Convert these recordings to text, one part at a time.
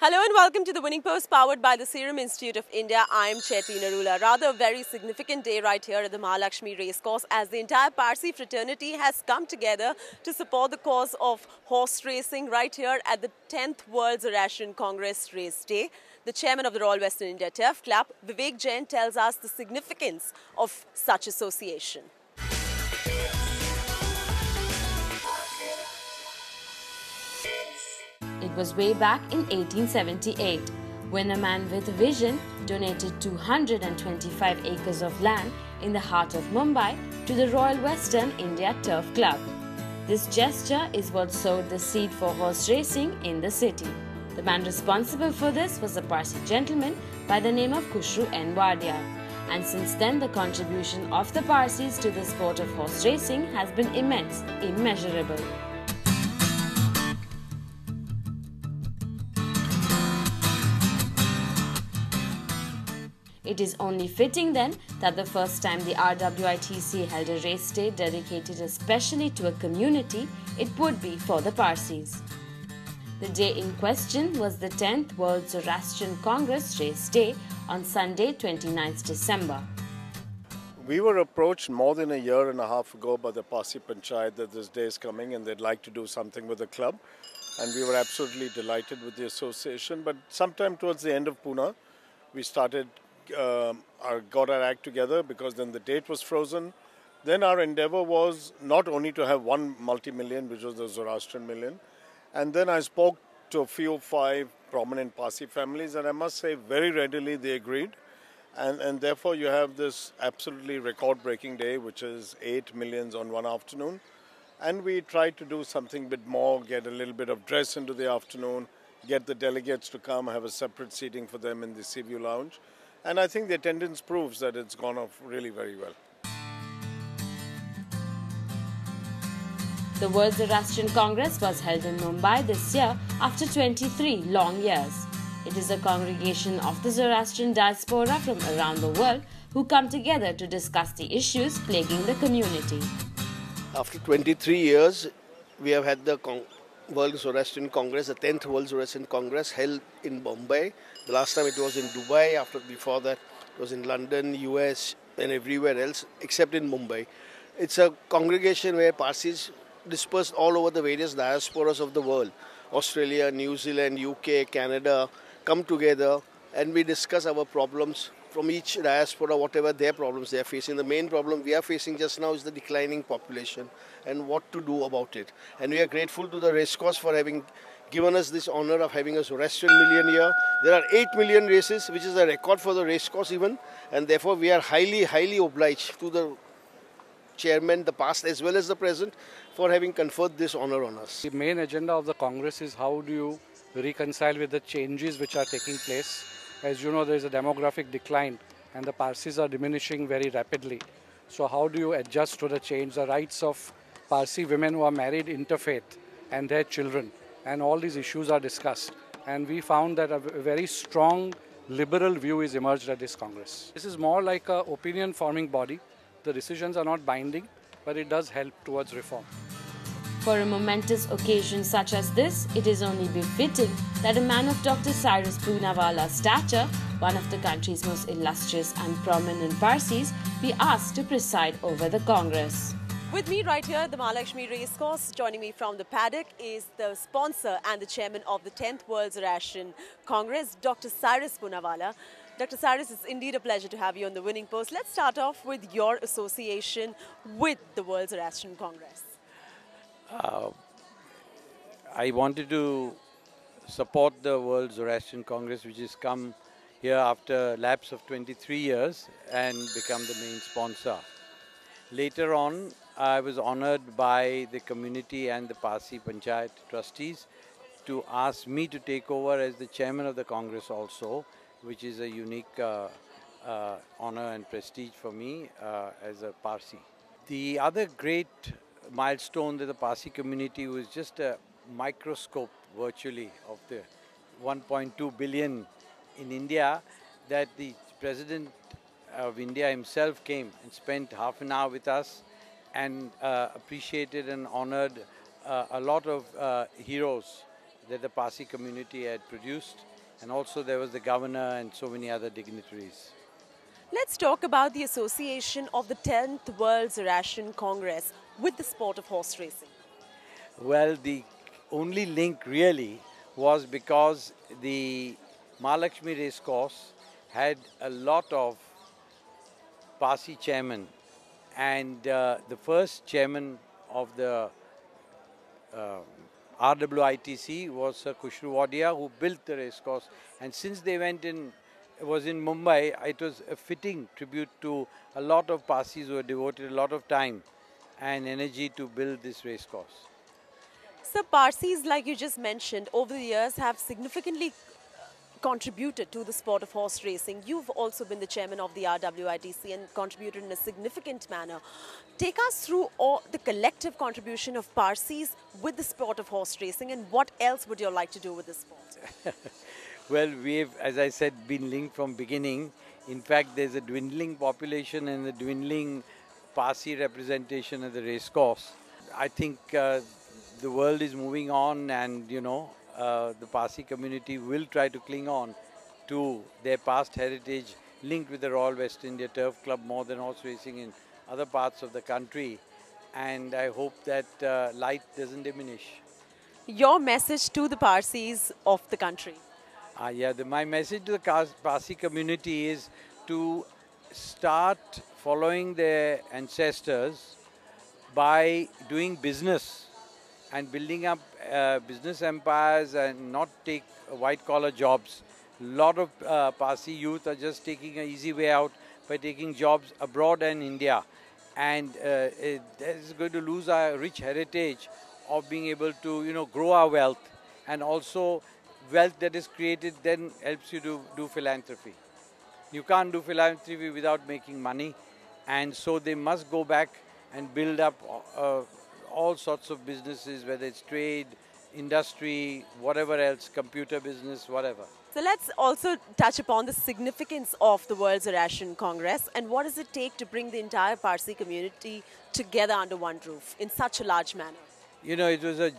Hello and welcome to the Winning Post powered by the Serum Institute of India. I am Chetri Narula. Rather a very significant day right here at the Mahalakshmi Racecourse as the entire Parsi fraternity has come together to support the cause of horse racing right here at the 10th World Zoroastrian Congress Race Day. The chairman of the Royal Western India Turf Club, Vivek Jain, tells us the significance of such association. It was way back in 1878 when a man with a vision donated 225 acres of land in the heart of Mumbai to the Royal Western India Turf Club. This gesture is what sowed the seed for horse racing in the city. The man responsible for this was a Parsi gentleman by the name of Khusru N. Wadia. And since then, the contribution of the Parsis to the sport of horse racing has been immense, immeasurable. It is only fitting then that the first time the RWITC held a race day dedicated especially to a community, it would be for the Parsis. The day in question was the 10th World Zoroastrian Congress Race Day on Sunday, 29th December. We were approached more than a year and a half ago by the Parsi Panchayat that this day is coming and they'd like to do something with the club. And we were absolutely delighted with the association. But sometime towards the end of Pune, we got our act together because then the date was frozen. Then our endeavor was not only to have one multi-million, which was the Zoroastrian million, and then I spoke to a few 5 prominent Parsi families, and I must say very readily they agreed. And therefore you have this absolutely record-breaking day, which is 8 millions on one afternoon. And we tried to do something a bit more, get a little bit of dress into the afternoon, get the delegates to come, have a separate seating for them in the Seaview Lounge. And I think the attendance proves that it's gone off really very well. The World Zoroastrian Congress was held in Mumbai this year after 23 long years. It is a congregation of the Zoroastrian diaspora from around the world who come together to discuss the issues plaguing the community. After 23 years, we have had the World Zoroastrian Congress, the 10th World Zoroastrian Congress held in Mumbai. The last time it was in Dubai, before that it was in London, US and everywhere else except in Mumbai. It's a congregation where Parsis dispersed all over the various diasporas of the world, Australia, New Zealand, UK, Canada, come together and we discuss our problems from each diaspora, whatever their problems they are facing. The main problem we are facing just now is the declining population and what to do about it. And we are grateful to the racecourse for having given us this honor of having a Zoroastrian million year. There are 8 million races, which is a record for the racecourse even, and therefore we are highly, highly obliged to the chairman, the past as well as the present, for having conferred this honor on us. The main agenda of the Congress is how do you reconcile with the changes which are taking place. As you know, there is a demographic decline and the Parsis are diminishing very rapidly. So how do you adjust to the change? The rights of Parsi women who are married interfaith and their children, and all these issues are discussed. And we found that a very strong liberal view is emerged at this Congress. This is more like an opinion forming body. The decisions are not binding, but it does help towards reform. For a momentous occasion such as this, it is only befitting that a man of Dr. Cyrus Poonawala's stature, one of the country's most illustrious and prominent Parsis, be asked to preside over the Congress. With me right here at the Mahalakshmi Racecourse, joining me from the paddock is the sponsor and the chairman of the 10th World Zoroastrian Congress, Dr. Cyrus Poonawala. Dr. Cyrus, it's indeed a pleasure to have you on the Winning Post. Let's start off with your association with the World Zoroastrian Congress. I wanted to support the World Zoroastrian Congress, which has come here after a lapse of 23 years and become the main sponsor. Later on, I was honored by the community and the Parsi Panchayat trustees to ask me to take over as the chairman of the Congress also, which is a unique honor and prestige for me as a Parsi. The other great milestone that the Parsi community was just a microscope virtually of the 1.2 billion in India, that the President of India himself came and spent half an hour with us and appreciated and honored a lot of heroes that the Parsi community had produced, and also there was the governor and so many other dignitaries. Let's talk about the association of the 10th World Zoroastrian Congress with the sport of horse racing. Well, the only link really was because the Mahalakshmi racecourse had a lot of Parsi chairmen, and the first chairman of the RWITC was Sir Khushru Wadia, who built the racecourse, and since they was in Mumbai, it was a fitting tribute to a lot of Parsis who had devoted a lot of time and energy to build this racecourse. So Parsis, like you just mentioned, over the years have significantly contributed to the sport of horse racing. You've also been the chairman of the RWITC and contributed in a significant manner. Take us through all the collective contribution of Parsis with the sport of horse racing, and what else would you like to do with the sport? Well, we've, as I said, been linked from beginning. In fact, there's a dwindling population and a dwindling Parsi representation at the racecourse. I think the world is moving on, and the Parsi community will try to cling on to their past heritage linked with the Royal West India Turf Club more than horse racing in other parts of the country. And I hope that light doesn't diminish. Your message to the Parsis of the country? My message to the Parsi community is to start following their ancestors by doing business and building up business empires and not take white-collar jobs. A lot of Parsi youth are just taking an easy way out by taking jobs abroad and India. And that is going to lose our rich heritage of being able to, grow our wealth, and also wealth that is created then helps you to do philanthropy. You can't do philanthropy without making money, and so they must go back and build up all sorts of businesses, whether it's trade, industry, whatever else, computer business, whatever. So let's also touch upon the significance of the World Zoroastrian Congress, and what does it take to bring the entire Parsi community together under one roof in such a large manner? It was a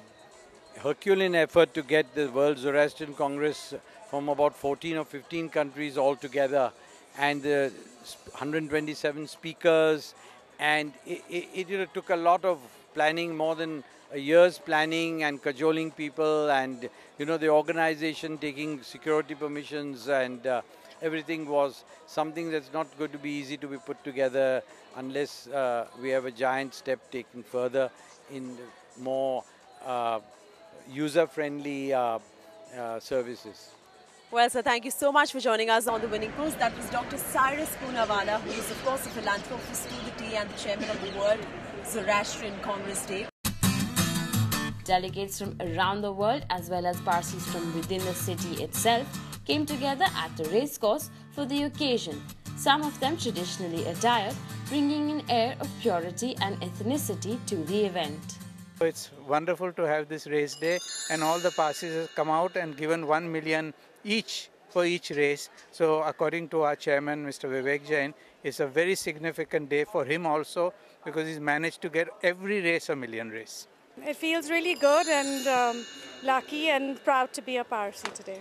Herculean effort to get the World Zoroastrian Congress from about 14 or 15 countries all together, and 127 speakers, and it took a lot of planning, more than a year's planning and cajoling people, and the organization taking security permissions, and everything was something that's not going to be easy to be put together unless we have a giant step taken further in more user-friendly services. Well, sir, thank you so much for joining us on The Winning Post. That was Dr. Cyrus Poonawala, who is, of course, a philanthropist to the tea and the chairman of the World Zoroastrian Congress Day. Delegates from around the world as well as Parsis from within the city itself came together at the racecourse for the occasion, some of them traditionally attired, bringing an air of purity and ethnicity to the event. It's wonderful to have this race day, and all the Parsis have come out and given 1 million each for each race. So according to our chairman, Mr. Vivek Jain, it's a very significant day for him also, because he's managed to get every race a million race. It feels really good and lucky and proud to be a Parsi today.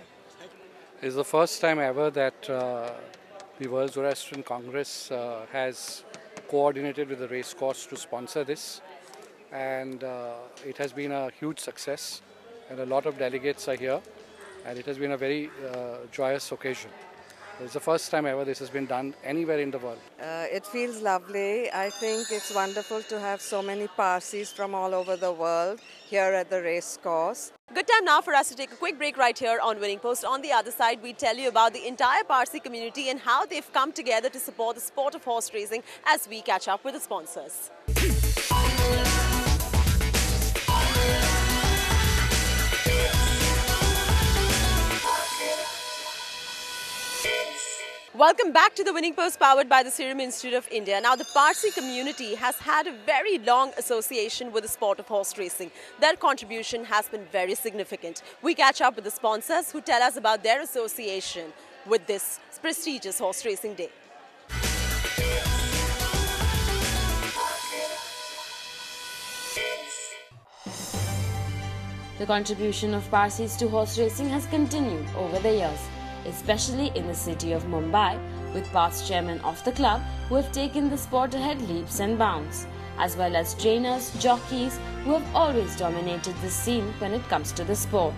It's the first time ever that the World Zoroastrian Congress has coordinated with the racecourse to sponsor this, and it has been a huge success, and a lot of delegates are here, and it has been a very joyous occasion. It's the first time ever this has been done anywhere in the world. It feels lovely. I think it's wonderful to have so many Parsis from all over the world here at the race course. Good time now for us to take a quick break right here on Winning Post. On the other side, we tell you about the entire Parsi community and how they've come together to support the sport of horse racing as we catch up with the sponsors. Welcome back to the Winning Post, powered by the Serum Institute of India. Now, the Parsi community has had a very long association with the sport of horse racing. Their contribution has been very significant. We catch up with the sponsors who tell us about their association with this prestigious horse racing day. The contribution of Parsis to horse racing has continued over the years, especially in the city of Mumbai, with past chairmen of the club who have taken the sport ahead leaps and bounds, as well as trainers, jockeys who have always dominated the scene when it comes to the sport.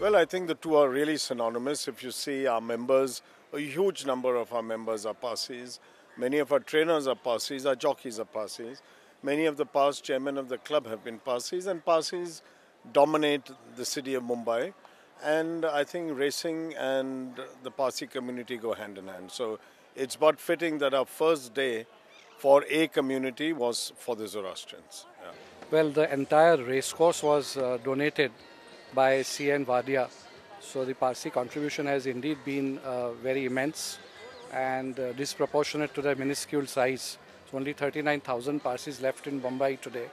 Well, I think the two are really synonymous. If you see our members, a huge number of our members are Parsis. Many of our trainers are Parsis, our jockeys are Parsis. Many of the past chairmen of the club have been Parsis, and Parsis dominate the city of Mumbai. And I think racing and the Parsi community go hand in hand. So it's but fitting that our first day for a community was for the Zoroastrians. Yeah. Well, the entire racecourse was donated by C.N. Wadia. So the Parsi contribution has indeed been very immense and disproportionate to their minuscule size. It's only 39,000 Parsis left in Bombay today.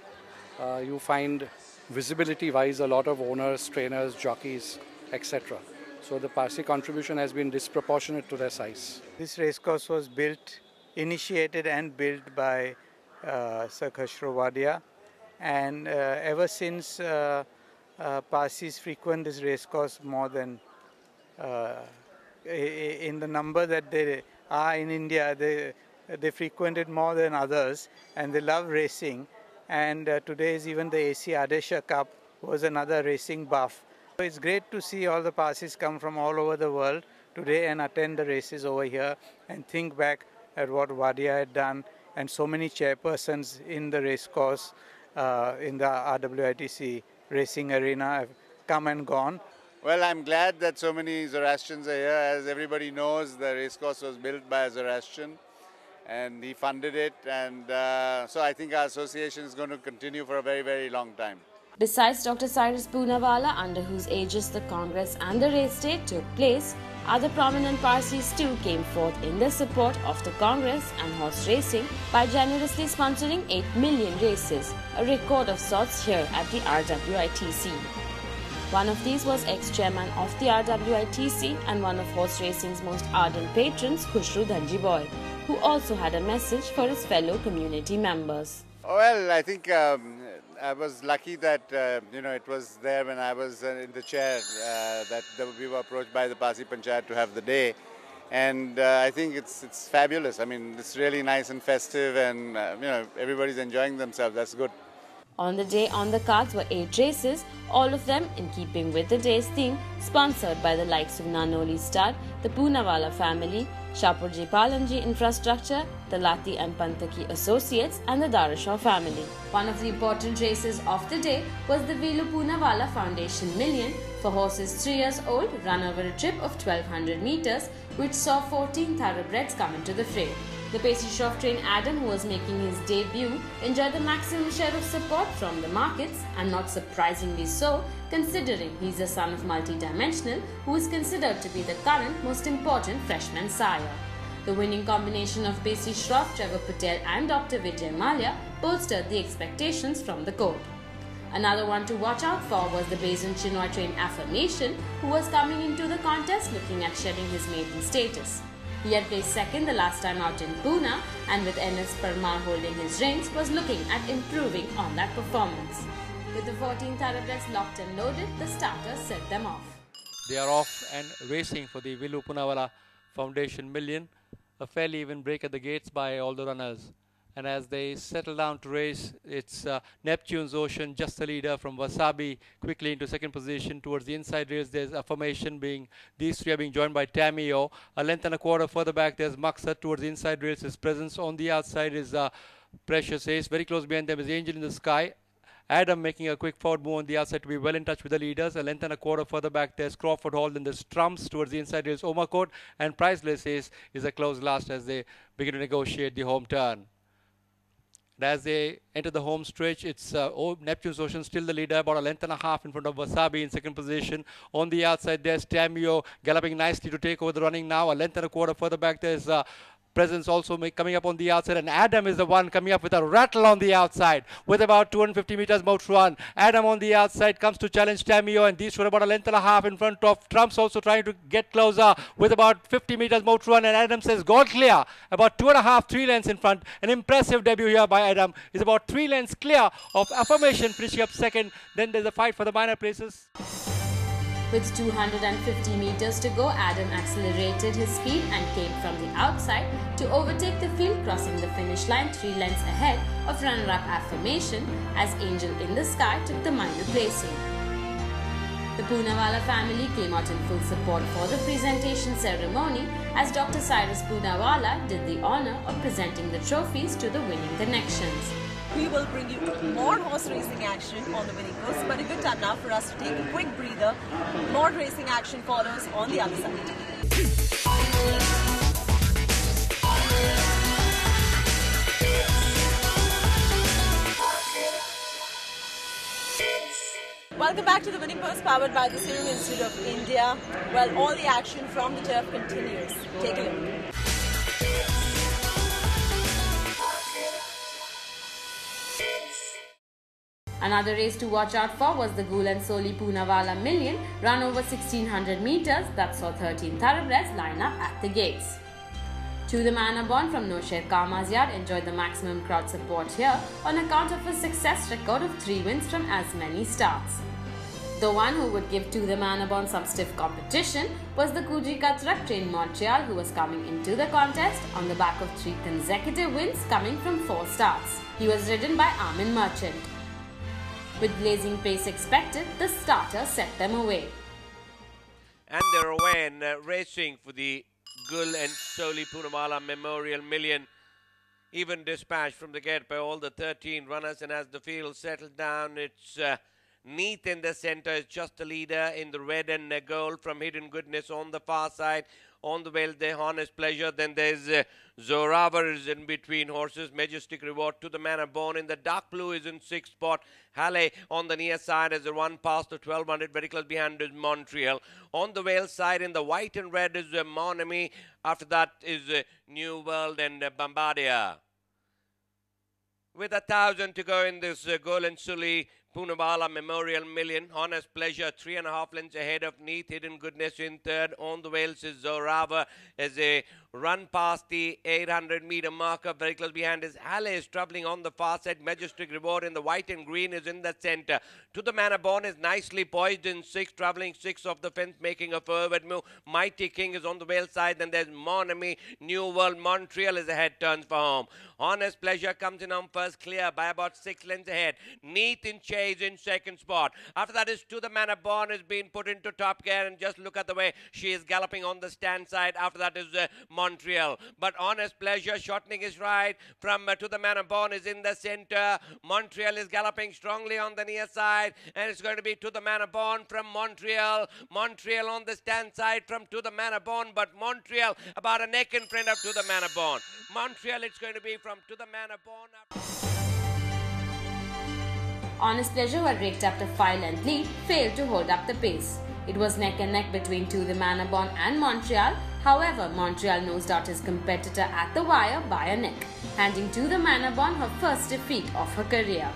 You find visibility-wise a lot of owners, trainers, jockeys, etc. So the Parsi contribution has been disproportionate to their size. This racecourse was initiated and built by Sir Khashro Wadia, and ever since Parsis frequent this racecourse more than in the number that they are in India. They frequent it more than others, and they love racing. And today is even the AC Adesha Cup was another racing buff. So it's great to see all the Parsis come from all over the world today and attend the races over here and think back at what Wadia had done, and so many chairpersons in the racecourse in the RWITC racing arena have come and gone. Well, I'm glad that so many Zoroastrians are here. As everybody knows, the racecourse was built by a Zoroastrian and he funded it, and so I think our association is going to continue for a very, very long time. Besides Dr. Cyrus Poonawalla, under whose aegis the Congress and the race day took place, other prominent Parsis too came forth in their support of the Congress and horse racing by generously sponsoring 8 million races, a record of sorts here at the RWITC. One of these was ex-chairman of the RWITC and one of horse racing's most ardent patrons, Khushru Dhanji, who also had a message for his fellow community members. Well, I think I was lucky that it was there when I was in the chair that we were approached by the Parsi Panchayat to have the day, and I think it's fabulous. I mean, it's really nice and festive, and everybody's enjoying themselves. That's good. On the day on the cards were 8 races, all of them in keeping with the day's theme, sponsored by the likes of Nanoli Stud, the Poonawalla family, Shapurji Palanji Infrastructure, the Lati and Pantaki Associates and the Darashaw family. One of the important races of the day was the Velu Poonawalla Foundation Million for horses 3 years old run over a trip of 1200 meters, which saw 14 thoroughbreds come into the fray. The pastry shop trained Adam, who was making his debut, enjoyed the maximum share of support from the markets, and not surprisingly so, considering he's the son of multi-dimensional, who is considered to be the current most important freshman sire. The winning combination of Pesi Shroff, Trevor Patel and Dr. Vijay Mallya bolstered the expectations from the court. Another one to watch out for was the Basin Chinoy trained Affirmation, who was coming into the contest looking at shedding his maiden status. He had placed second the last time out in Pune, and with NS Parmar holding his reins, was looking at improving on that performance. With the 14 thoroughbreds locked and loaded, the starters set them off. They are off and racing for the Velu Poonawalla Foundation Million. A fairly even break at the gates by all the runners. And as they settle down to race, it's Neptune's Ocean, just the leader from Wasabi, quickly into second position. Towards the inside rails, there's Affirmation these three are being joined by Tamio. A length and a quarter further back, there's Maksat. Towards the inside rails, his presence on the outside is Precious Ace. Very close behind them is Angel in the Sky. Adam making a quick forward move on the outside to be well in touch with the leaders. A length and a quarter further back, there's Crawford Hall. Then there's Trumps. Towards the inside rails, Omakot. And Priceless Ace is a close last as they begin to negotiate the home turn. And as they enter the home stretch, it's Neptune's Ocean still the leader, about a length and a half in front of Wasabi in second position. On the outside, there's Tamio galloping nicely to take over the running now. A length and a quarter further back, there's presence also coming up on the outside, and Adam is the one coming up with a rattle on the outside with about 250 meters more to run. Adam on the outside comes to challenge Tamio, and these two are about a length and a half in front of Trump's, also trying to get closer with about 50 meters more to run, and Adam says got clear about 2.5, 3 lengths in front. An impressive debut here by Adam. Is about 3 lengths clear of Affirmation, finishing up second. Then there's a fight for the minor places. With 250 meters to go, Adam accelerated his speed and came from the outside to overtake the field, crossing the finish line 3 lengths ahead of runner-up Affirmation as Angel in the Sky took the minor placing. The Poonawalla family came out in full support for the presentation ceremony as Dr. Cyrus Poonawalla did the honor of presenting the trophies to the winning connections. We will bring you more horse racing action on the winning course, but a good time now for us to take a quick breather. More racing action follows on the other side. Welcome back to the Winning Post, powered by the Serum Institute of India. Well, all the action from the turf continues. Take a look. Another race to watch out for was the Gul and Soli Poonawalla Million, run over 1600 meters, that saw 13 thoroughbreds line up at the gates. To the Manor Born from Nosher Kama's yard enjoyed the maximum crowd support here on account of a success record of 3 wins from as many starts. The one who would give To the Manor Born some stiff competition was the Kuji Katrak trained Montreal, who was coming into the contest on the back of 3 consecutive wins coming from 4 starts. He was ridden by Armin Merchant. With blazing pace expected, the starter set them away. And they're away and racing for the Gul and Soli Poonawalla Memorial Million. Even dispatched from the gate by all the 13 runners, and as the field settled down, it's Neath in the center is just the leader in the red and gold from Hidden Goodness on the far side. On the well, the Honest Pleasure. Then there's Zoravar is in between horses. Majestic Reward, To the Manor Born in the dark blue is in 6th spot. Halle on the near side as a run past the 1200. Very close behind is Montreal. On the whale side in the white and red is Mon Ami. After that is New World and Bombardier. With 1,000 to go in this Gul and Soli Poonawalla Memorial Million. Honest Pleasure 3.5 lengths ahead of Neath. Hidden Goodness in third. On the wheels is Zorava as a run past the 800-meter marker. Very close behind is Halle is troubling on the far side. Majestic Reward in the white and green is in the center. To the Manor Born is nicely poised in 6, traveling 6 off the fence, making a forward move. Mighty King is on the whale side. Then there's Mon Ami. New World Montreal is ahead, turns for home. Honest Pleasure comes in on first, clear by about 6 lengths ahead. Neath in chase in 2nd spot. After that is To the Manor Born is being put into top gear, and just look at the way she is galloping on the stand side. After that is Montreal. But Honest Pleasure shortening his ride from To the Manor Born is in the center. Montreal is galloping strongly on the near side, and it's going to be To the Manor Born from Montreal. Montreal on the stand side from To the Manor Born, but Montreal about a neck in front of To the Manor Born. Montreal, it's going to be from To the Manor Born. Honest Pleasure, who had raked up to 5-length lead, failed to hold up the pace. It was neck and neck between To the Manor Born and Montreal. However, Montreal nosed out his competitor at the wire by a neck, handing To the Manor Born her first defeat of her career.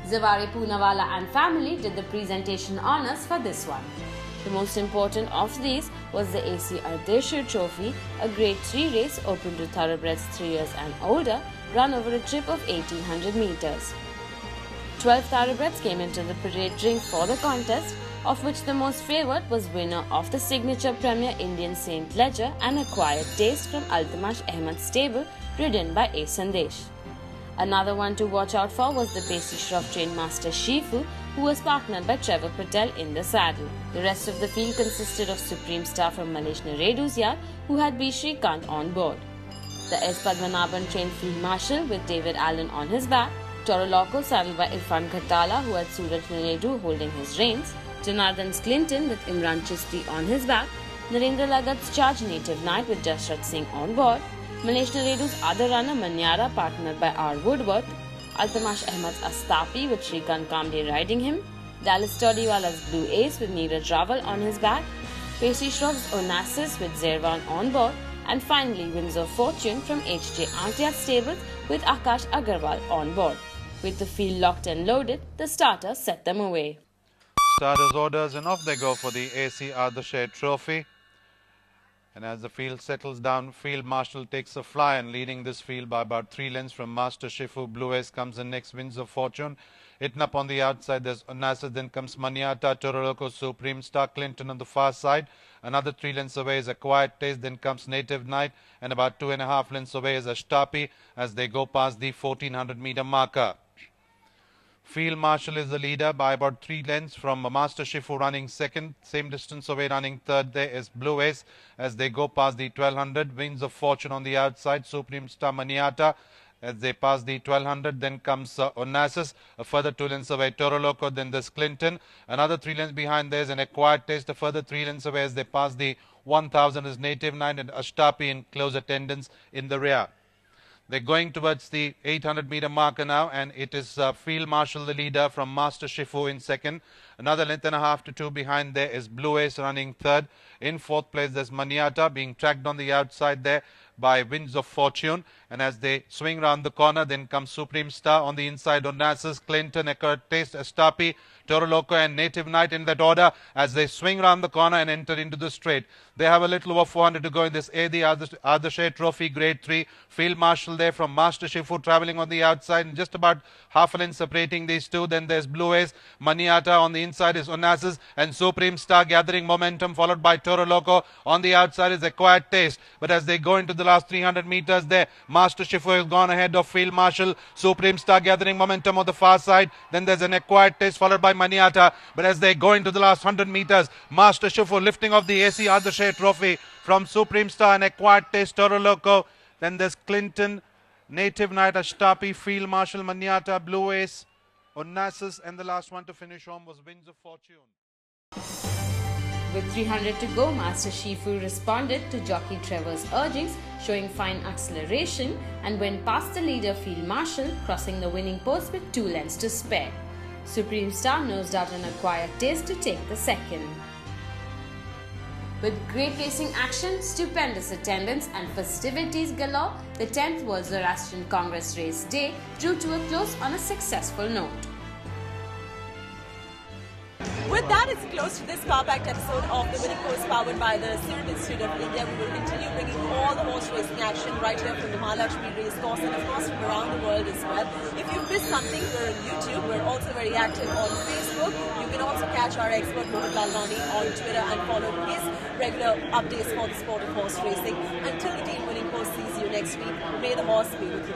Zawari Poonawalla and family did the presentation honours for this one. The most important of these was the AC Ardeshir Trophy, a Grade 3 race open to thoroughbreds 3 years and older, run over a trip of 1800 meters. 12 thoroughbreds came into the parade ring for the contest, of which the most favoured was winner of the signature Premier Indian Saint Ledger and Acquired Taste from Altamash Ahmed's stable, ridden by A. Sandesh. Another one to watch out for was the Pesi Shroff trained master Shifu, who was partnered by Trevor Patel in the saddle. The rest of the field consisted of Supreme Star from Malesh Naredu's yard, who had B. Shrikant on board. The S. Padmanabhan trained Field Marshal with David Allen on his back, Toro Loco saddled by Irfan Khatala, who had Suraj Naredu holding his reins, Janardhan's Clinton with Imran Chisti on his back, Narendra Lagat's Charge Native Knight with Jasrat Singh on board, Malesh Naredu's other runner Manyara partnered by R. Woodworth, Altamash Ahmed's Astapi with Shrikant Kamde riding him, Dallas Todiwala's Blue Ace with Neeraj Raval on his back, Pacey Shroff's Onassis with Zervan on board, and finally Winds of Fortune from H.J. Antia stables with Akash Agarwal on board. With the field locked and loaded, the starters set them away. Starters orders and off they go for the AC Ardeshir Trophy. And as the field settles down, Field Marshal takes a fly and leading this field by about 3 lengths from Master Shifu. Blue Ace comes in next, Winds of Fortune. Hitting up on the outside, there's Onassis, then comes Maniata, Toroloco, Supreme Star, Clinton on the far side. Another 3 lengths away is A Quiet Taste, then comes Native Knight, and about 2.5 lengths away is Ashtapi as they go past the 1400-meter marker. Field Marshal is the leader by about 3 lengths from Master Shifu running second. Same distance away running third there is Blue Ace as they go past the 1200. Winds of Fortune on the outside. Supreme Star Maniata as they pass the 1200. Then comes Onassis. A further 2 lengths away Toroloco. Then there's Clinton. Another 3 lengths behind there is An Acquired Taste. A further 3 lengths away as they pass the 1000 is Native Knight and Ashtapi in close attendance in the rear. They're going towards the 800-meter marker now, and it is Field Marshal the leader from Master Shifu in second. Another length and a half to 2 behind there is Blue Ace running third. In fourth place, there's Maniata being tracked on the outside there by Winds of Fortune. And as they swing round the corner, then comes Supreme Star on the inside. Onassis, Clinton, Acquired Taste, Ashtapi, Toroloco and Native Knight in that order as they swing round the corner and enter into the straight. They have a little over 400 to go in this the Ardeshir Trophy Grade 3. Field Marshal there from Master Shifu travelling on the outside and just about half a length separating these two. Then there's Blue Ace, Maniata on the inside is Onassis and Supreme Star gathering momentum, followed by Toroloco. On the outside is Acquired Taste. But as they go into the last 300 meters there, Master Shifu has gone ahead of Field Marshal. Supreme Star gathering momentum on the far side. Then there's An Acquired Taste followed by Maniata. But as they go into the last 100 meters, Master Shifu lifting off the AC Ardeshir Trophy from Supreme Star and Acquired Taste, Toroloco. Then there's Clinton, Native Knight, Ashtapi, Field Marshal, Maniata, Blue Ace, Onassis, and the last one to finish home was Winds of Fortune. With 300 to go, Master Shifu responded to jockey Trevor's urgings, showing fine acceleration and went past the leader Field Marshal, crossing the winning post with 2 lengths to spare. Supreme Star nosed out An Acquired Taste to take the second. With great racing action, stupendous attendance and festivities galore, the 10th World Zoroastrian Congress Race Day drew to a close on a successful note. With that, it's close to this power-packed episode of The Winning Course powered by the Serum Institute of India. We will continue bringing all the horse racing action right here from the Mahalakshmi Race Course and of course from around the world as well. If you've missed something, we're on YouTube. We're also very active on Facebook. You can also catch our expert Mohit Lalwani on Twitter and follow his regular updates for the sport of horse racing. Until the team Winning Course sees you next week, may the horse be with you.